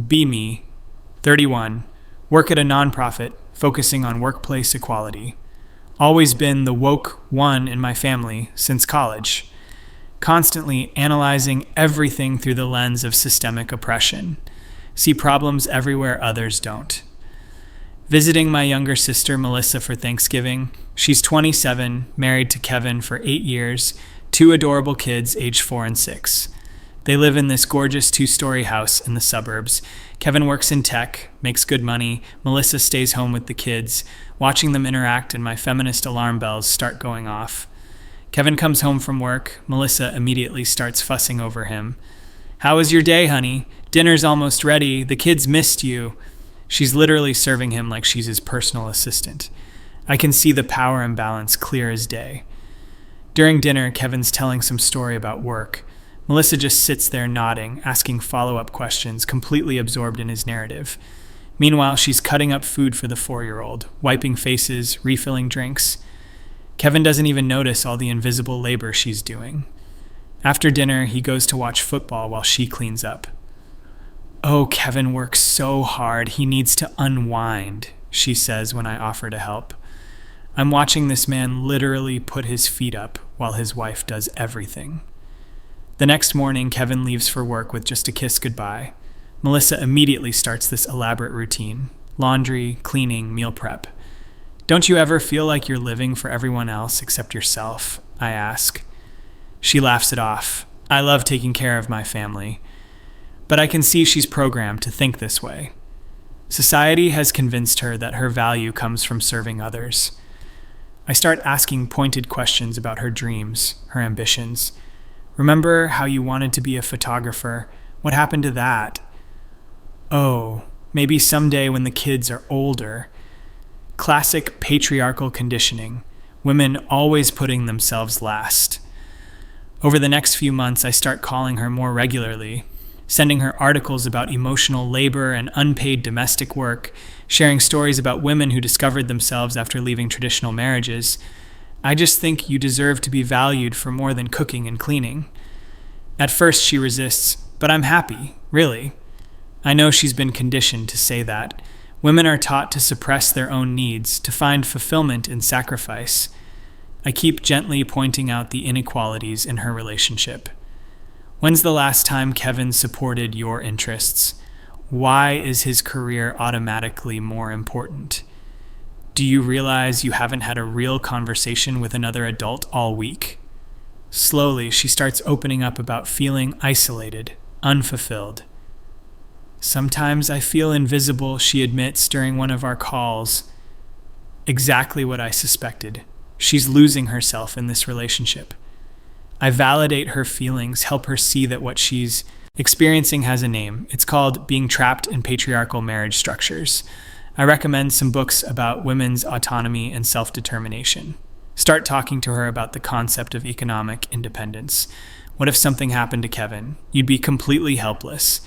Be me, 31, work at a nonprofit focusing on workplace equality. Always been the woke one in my family since college. Constantly analyzing everything through the lens of systemic oppression. See problems everywhere others don't. Visiting my younger sister Melissa for Thanksgiving. She's 27, married to Kevin for 8 years, 2 adorable kids aged 4 and 6. They live in this gorgeous 2-story house in the suburbs. Kevin works in tech, makes good money. Melissa stays home with the kids, watching them interact, and my feminist alarm bells start going off. Kevin comes home from work. Melissa immediately starts fussing over him. "How was your day, honey? Dinner's almost ready. The kids missed you." She's literally serving him like she's his personal assistant. I can see the power imbalance clear as day. During dinner, Kevin's telling some story about work. Melissa just sits there nodding, asking follow-up questions, completely absorbed in his narrative. Meanwhile, she's cutting up food for the 4-year-old, wiping faces, refilling drinks. Kevin doesn't even notice all the invisible labor she's doing. After dinner, he goes to watch football while she cleans up. "Oh, Kevin works so hard, he needs to unwind," she says when I offer to help. I'm watching this man literally put his feet up while his wife does everything. The next morning, Kevin leaves for work with just a kiss goodbye. Melissa immediately starts this elaborate routine: laundry, cleaning, meal prep. "Don't you ever feel like you're living for everyone else except yourself?" I ask. She laughs it off. "I love taking care of my family." But I can see she's programmed to think this way. Society has convinced her that her value comes from serving others. I start asking pointed questions about her dreams, her ambitions. "Remember how you wanted to be a photographer? What happened to that?" "Oh, maybe someday when the kids are older." Classic patriarchal conditioning, women always putting themselves last. Over the next few months, I start calling her more regularly, sending her articles about emotional labor and unpaid domestic work, sharing stories about women who discovered themselves after leaving traditional marriages. "I just think you deserve to be valued for more than cooking and cleaning." At first she resists, but I'm happy, really. I know she's been conditioned to say that. Women are taught to suppress their own needs, to find fulfillment in sacrifice. I keep gently pointing out the inequalities in her relationship. "When's the last time Kevin supported your interests? Why is his career automatically more important? Do you realize you haven't had a real conversation with another adult all week?" Slowly, she starts opening up about feeling isolated, unfulfilled. "Sometimes I feel invisible," she admits during one of our calls. Exactly what I suspected. She's losing herself in this relationship. I validate her feelings, help her see that what she's experiencing has a name. It's called being trapped in patriarchal marriage structures. I recommend some books about women's autonomy and self-determination. Start talking to her about the concept of economic independence. What if something happened to Kevin? You'd be completely helpless.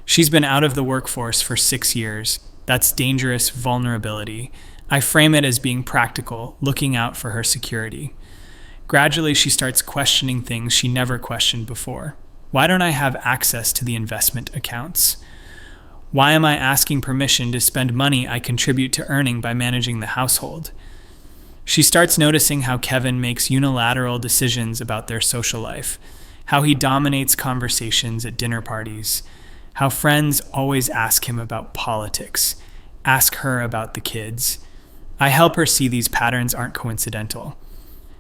She's been out of the workforce for 6 years. That's dangerous vulnerability. I frame it as being practical, looking out for her security. Gradually, she starts questioning things she never questioned before. Why don't I have access to the investment accounts? Why am I asking permission to spend money I contribute to earning by managing the household? She starts noticing how Kevin makes unilateral decisions about their social life, how he dominates conversations at dinner parties, how friends always ask him about politics, ask her about the kids. I help her see these patterns aren't coincidental.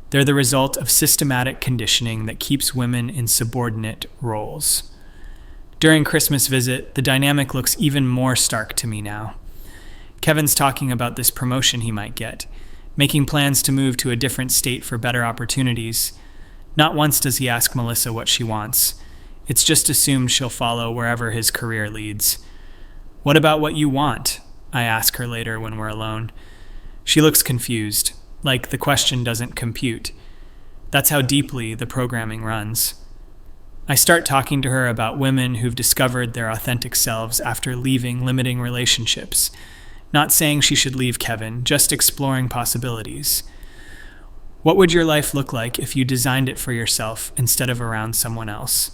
They're the result of systematic conditioning that keeps women in subordinate roles. During Christmas visit, the dynamic looks even more stark to me now. Kevin's talking about this promotion he might get, making plans to move to a different state for better opportunities. Not once does he ask Melissa what she wants. It's just assumed she'll follow wherever his career leads. "What about what you want?" I ask her later when we're alone. She looks confused, like the question doesn't compute. That's how deeply the programming runs. I start talking to her about women who've discovered their authentic selves after leaving limiting relationships. Not saying she should leave Kevin, just exploring possibilities. What would your life look like if you designed it for yourself instead of around someone else?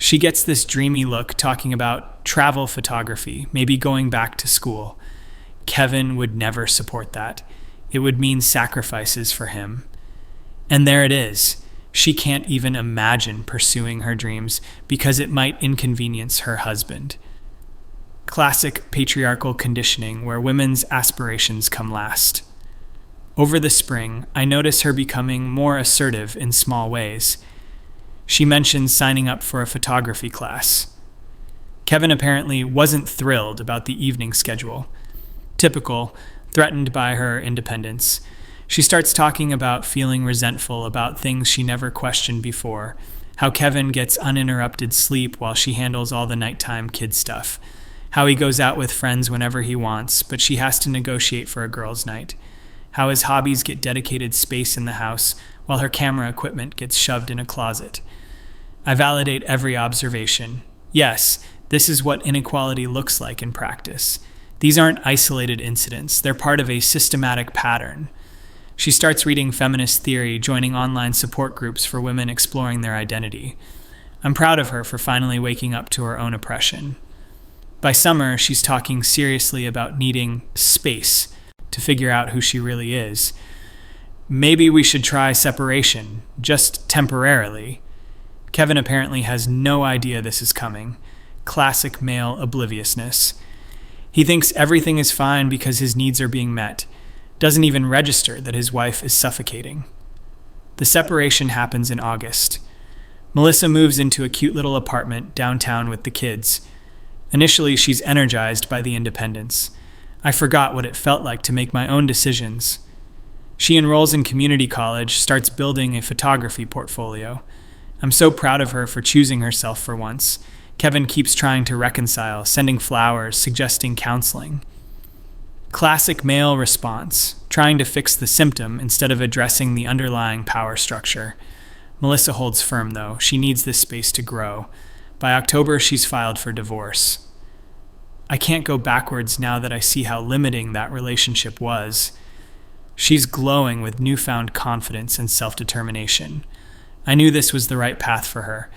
She gets this dreamy look talking about travel photography, maybe going back to school. Kevin would never support that. It would mean sacrifices for him. And there it is. She can't even imagine pursuing her dreams because it might inconvenience her husband. Classic patriarchal conditioning where women's aspirations come last. Over the spring, I notice her becoming more assertive in small ways. She mentions signing up for a photography class. Kevin apparently wasn't thrilled about the evening schedule. Typical, threatened by her independence. She starts talking about feeling resentful about things she never questioned before, how Kevin gets uninterrupted sleep while she handles all the nighttime kid stuff, how he goes out with friends whenever he wants, but she has to negotiate for a girls' night, how his hobbies get dedicated space in the house while her camera equipment gets shoved in a closet. I validate every observation. Yes, this is what inequality looks like in practice. These aren't isolated incidents. They're part of a systematic pattern. She starts reading feminist theory, joining online support groups for women exploring their identity. I'm proud of her for finally waking up to her own oppression. By summer, she's talking seriously about needing space to figure out who she really is. Maybe we should try separation, just temporarily. Kevin apparently has no idea this is coming. Classic male obliviousness. He thinks everything is fine because his needs are being met. Doesn't even register that his wife is suffocating. The separation happens in August. Melissa moves into a cute little apartment downtown with the kids. Initially, she's energized by the independence. I forgot what it felt like to make my own decisions. She enrolls in community college, starts building a photography portfolio. I'm so proud of her for choosing herself for once. Kevin keeps trying to reconcile, sending flowers, suggesting counseling. Classic male response, trying to fix the symptom instead of addressing the underlying power structure. Melissa holds firm, though. She needs this space to grow. By October, she's filed for divorce. I can't go backwards now that I see how limiting that relationship was. She's glowing with newfound confidence and self-determination. I knew this was the right path for her.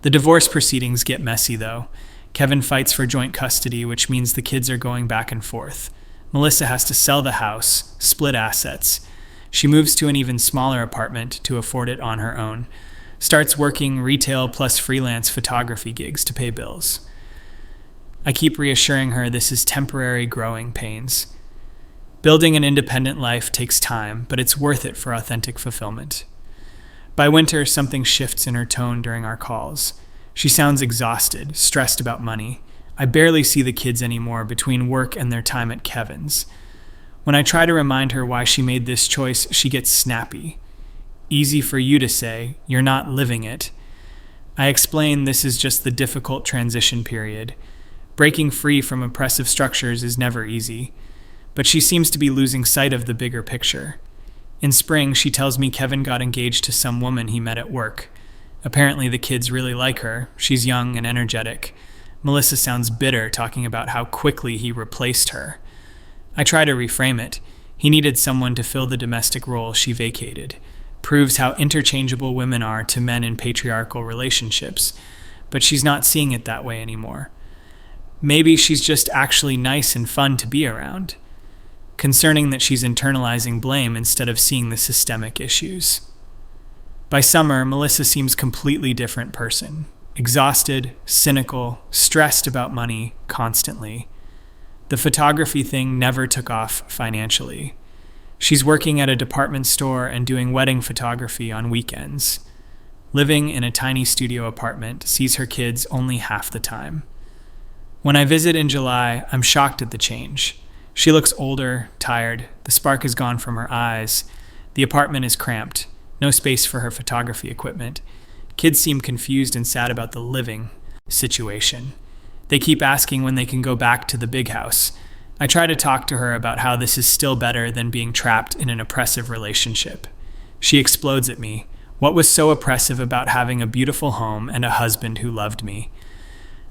The divorce proceedings get messy, though. Kevin fights for joint custody, which means the kids are going back and forth. Melissa has to sell the house, split assets. She moves to an even smaller apartment to afford it on her own. Starts working retail plus freelance photography gigs to pay bills. I keep reassuring her this is temporary growing pains. Building an independent life takes time, but it's worth it for authentic fulfillment. By winter, something shifts in her tone during our calls. She sounds exhausted, stressed about money. I barely see the kids anymore between work and their time at Kevin's. When I try to remind her why she made this choice, she gets snappy. Easy for you to say, you're not living it. I explain this is just the difficult transition period. Breaking free from oppressive structures is never easy. But she seems to be losing sight of the bigger picture. In spring, she tells me Kevin got engaged to some woman he met at work. Apparently the kids really like her. She's young and energetic. Melissa sounds bitter, talking about how quickly he replaced her. I try to reframe it. He needed someone to fill the domestic role she vacated. Proves how interchangeable women are to men in patriarchal relationships. But she's not seeing it that way anymore. Maybe she's just actually nice and fun to be around. Concerning that she's internalizing blame instead of seeing the systemic issues. By summer, Melissa seems completely different person. Exhausted, cynical, stressed about money constantly. The photography thing never took off financially. She's working at a department store and doing wedding photography on weekends. Living in a tiny studio apartment, sees her kids only half the time. When I visit in July, I'm shocked at the change. She looks older, tired. The spark is gone from her eyes. The apartment is cramped. No space for her photography equipment. Kids seem confused and sad about the living situation. They keep asking when they can go back to the big house. I try to talk to her about how this is still better than being trapped in an oppressive relationship. She explodes at me. What was so oppressive about having a beautiful home and a husband who loved me?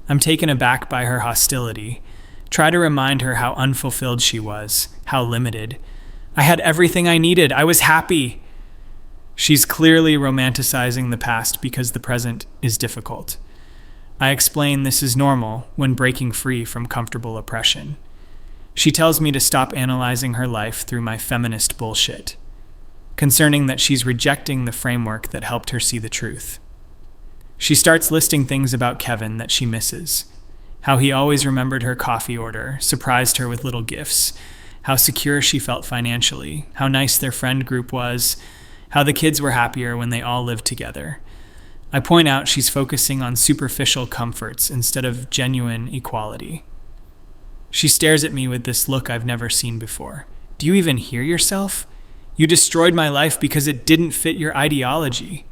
I'm taken aback by her hostility. Try to remind her how unfulfilled she was, how limited. I had everything I needed. I was happy. She's clearly romanticizing the past because the present is difficult. I explain this is normal when breaking free from comfortable oppression. She tells me to stop analyzing her life through my feminist bullshit, concerning that she's rejecting the framework that helped her see the truth. She starts listing things about Kevin that she misses. How he always remembered her coffee order, surprised her with little gifts, how secure she felt financially, how nice their friend group was, how the kids were happier when they all lived together. I point out she's focusing on superficial comforts instead of genuine equality. She stares at me with this look I've never seen before. Do you even hear yourself? You destroyed my life because it didn't fit your ideology.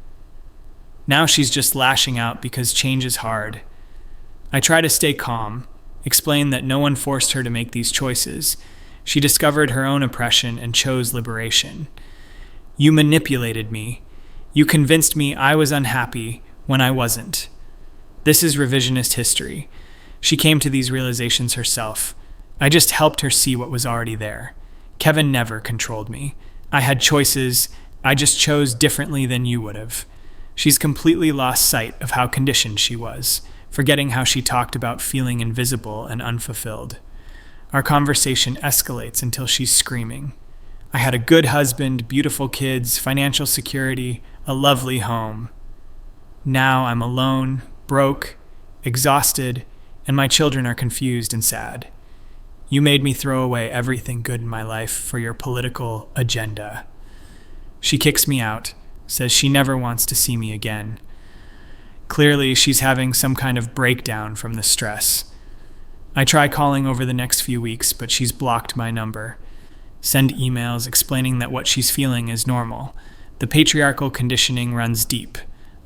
Now she's just lashing out because change is hard. I try to stay calm, explain that no one forced her to make these choices. She discovered her own oppression and chose liberation. You manipulated me. You convinced me I was unhappy when I wasn't. This is revisionist history. She came to these realizations herself. I just helped her see what was already there. Kevin never controlled me. I had choices. I just chose differently than you would have. She's completely lost sight of how conditioned she was, forgetting how she talked about feeling invisible and unfulfilled. Our conversation escalates until she's screaming. I had a good husband, beautiful kids, financial security, a lovely home. Now I'm alone, broke, exhausted, and my children are confused and sad. You made me throw away everything good in my life for your political agenda. She kicks me out, says she never wants to see me again. Clearly, she's having some kind of breakdown from the stress. I try calling over the next few weeks, but she's blocked my number. Send emails explaining that what she's feeling is normal. The patriarchal conditioning runs deep.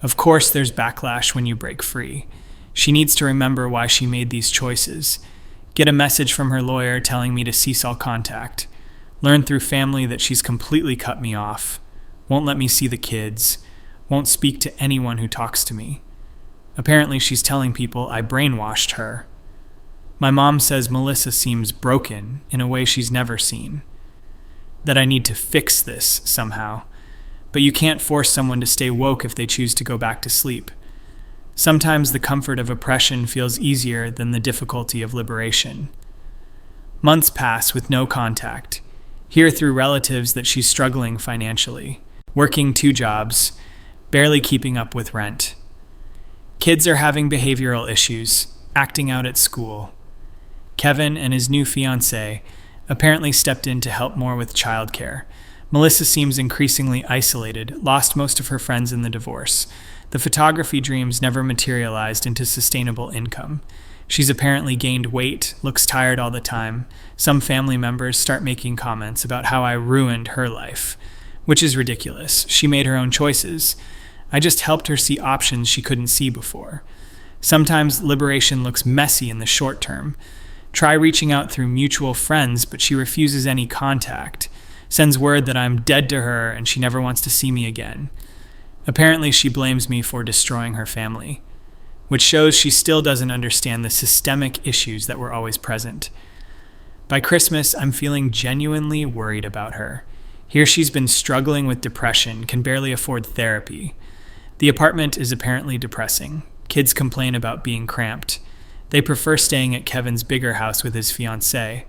Of course, there's backlash when you break free. She needs to remember why she made these choices. Get a message from her lawyer telling me to cease all contact. Learn through family that she's completely cut me off. Won't let me see the kids. Won't speak to anyone who talks to me. Apparently, she's telling people I brainwashed her. My mom says Melissa seems broken in a way she's never seen. That I need to fix this somehow. But you can't force someone to stay woke if they choose to go back to sleep. Sometimes the comfort of oppression feels easier than the difficulty of liberation. Months pass with no contact. Hear through relatives that she's struggling financially, working 2 jobs, barely keeping up with rent. Kids are having behavioral issues, acting out at school. Kevin and his new fiancée apparently stepped in to help more with childcare. Melissa seems increasingly isolated, lost most of her friends in the divorce. The photography dreams never materialized into sustainable income. She's apparently gained weight, looks tired all the time. Some family members start making comments about how I ruined her life, which is ridiculous. She made her own choices. I just helped her see options she couldn't see before. Sometimes liberation looks messy in the short term. Try reaching out through mutual friends, but she refuses any contact. Sends word that I'm dead to her and she never wants to see me again. Apparently, she blames me for destroying her family, which shows she still doesn't understand the systemic issues that were always present. By Christmas, I'm feeling genuinely worried about her. Here she's been struggling with depression, can barely afford therapy. The apartment is apparently depressing. Kids complain about being cramped. They prefer staying at Kevin's bigger house with his fiancée.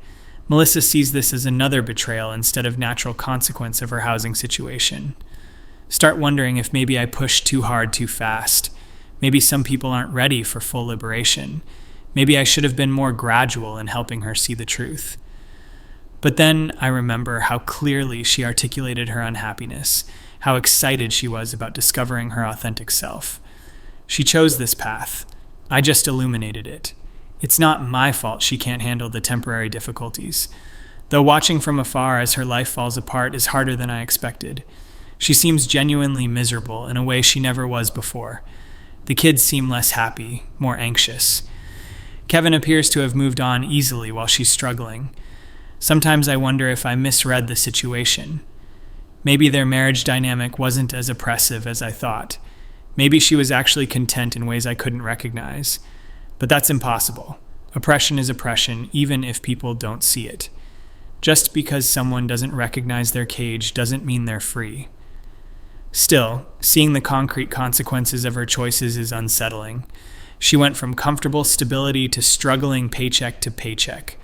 Melissa sees this as another betrayal instead of natural consequence of her housing situation. Start wondering if maybe I pushed too hard too fast. Maybe some people aren't ready for full liberation. Maybe I should have been more gradual in helping her see the truth. But then I remember how clearly she articulated her unhappiness, how excited she was about discovering her authentic self. She chose this path. I just illuminated it. It's not my fault she can't handle the temporary difficulties. Though watching from afar as her life falls apart is harder than I expected. She seems genuinely miserable in a way she never was before. The kids seem less happy, more anxious. Kevin appears to have moved on easily while she's struggling. Sometimes I wonder if I misread the situation. Maybe their marriage dynamic wasn't as oppressive as I thought. Maybe she was actually content in ways I couldn't recognize. But that's impossible. Oppression is oppression, even if people don't see it. Just because someone doesn't recognize their cage doesn't mean they're free. Still, seeing the concrete consequences of her choices is unsettling. She went from comfortable stability to struggling paycheck to paycheck,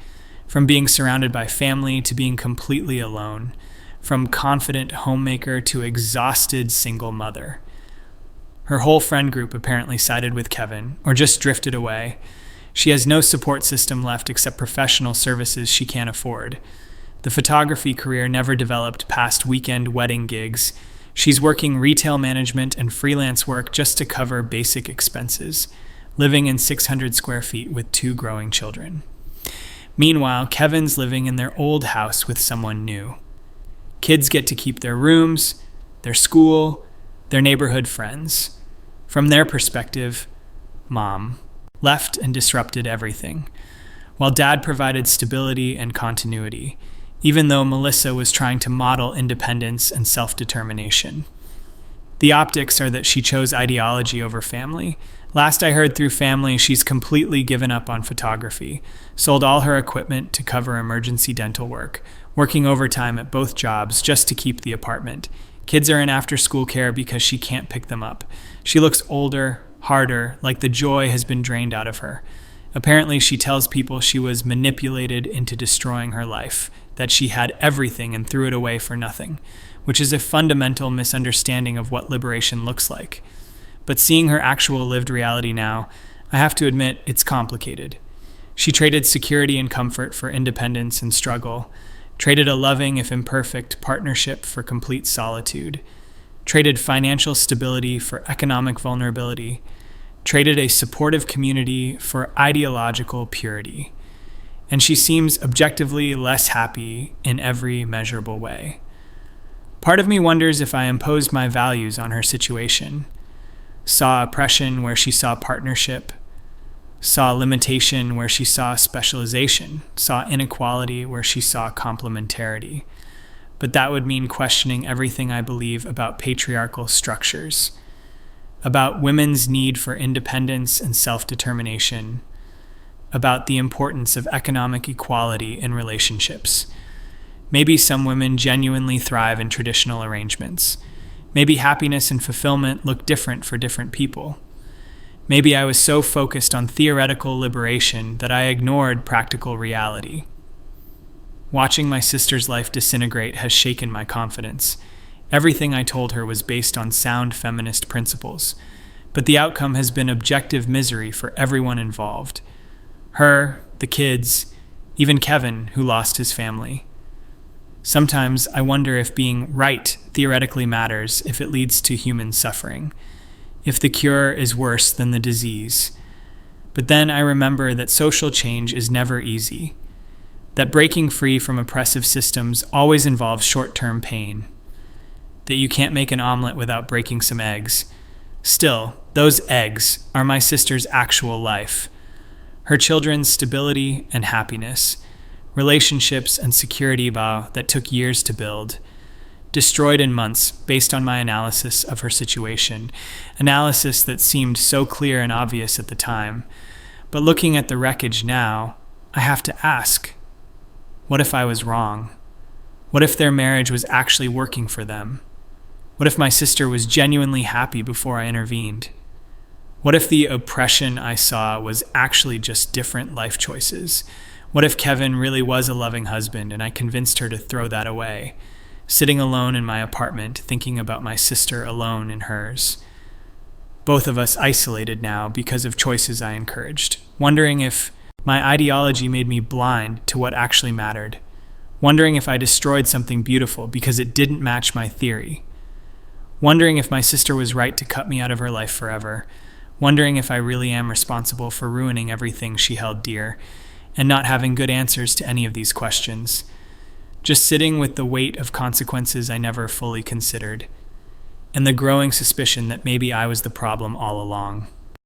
from being surrounded by family to being completely alone, from confident homemaker to exhausted single mother. Her whole friend group apparently sided with Kevin, or just drifted away. She has no support system left except professional services she can't afford. The photography career never developed past weekend wedding gigs. She's working retail management and freelance work just to cover basic expenses, living in 600 square feet with 2 growing children. Meanwhile, Kevin's living in their old house with someone new. Kids get to keep their rooms, their school, their neighborhood friends. From their perspective, Mom left and disrupted everything, while Dad provided stability and continuity, even though Melissa was trying to model independence and self-determination. The optics are that she chose ideology over family. Last I heard through family, she's completely given up on photography, sold all her equipment to cover emergency dental work, working overtime at both jobs just to keep the apartment. Kids are in after-school care because she can't pick them up. She looks older, harder, like the joy has been drained out of her. Apparently, she tells people she was manipulated into destroying her life, that she had everything and threw it away for nothing, which is a fundamental misunderstanding of what liberation looks like. But seeing her actual lived reality now, I have to admit it's complicated. She traded security and comfort for independence and struggle, traded a loving, if imperfect, partnership for complete solitude, traded financial stability for economic vulnerability, traded a supportive community for ideological purity. And she seems objectively less happy in every measurable way. Part of me wonders if I imposed my values on her situation, saw oppression where she saw partnership, saw limitation where she saw specialization, saw inequality where she saw complementarity. But that would mean questioning everything I believe about patriarchal structures, about women's need for independence and self-determination, about the importance of economic equality in relationships. Maybe some women genuinely thrive in traditional arrangements. Maybe happiness and fulfillment look different for different people. Maybe I was so focused on theoretical liberation that I ignored practical reality. Watching my sister's life disintegrate has shaken my confidence. Everything I told her was based on sound feminist principles, but the outcome has been objective misery for everyone involved. Her, the kids, even Kevin, who lost his family. Sometimes I wonder if being right theoretically matters if it leads to human suffering, if the cure is worse than the disease. But then I remember that social change is never easy, that breaking free from oppressive systems always involves short-term pain, that you can't make an omelet without breaking some eggs. Still, those eggs are my sister's actual life, her children's stability and happiness, relationships and security that took years to build, destroyed in months based on my analysis of her situation, analysis that seemed so clear and obvious at the time. But looking at the wreckage now, I have to ask, what if I was wrong? What if their marriage was actually working for them? What if my sister was genuinely happy before I intervened? What if the oppression I saw was actually just different life choices? What if Kevin really was a loving husband and I convinced her to throw that away, sitting alone in my apartment thinking about my sister alone in hers? Both of us isolated now because of choices I encouraged, wondering if my ideology made me blind to what actually mattered, wondering if I destroyed something beautiful because it didn't match my theory, wondering if my sister was right to cut me out of her life forever, wondering if I really am responsible for ruining everything she held dear, and not having good answers to any of these questions. Just sitting with the weight of consequences I never fully considered, and the growing suspicion that maybe I was the problem all along.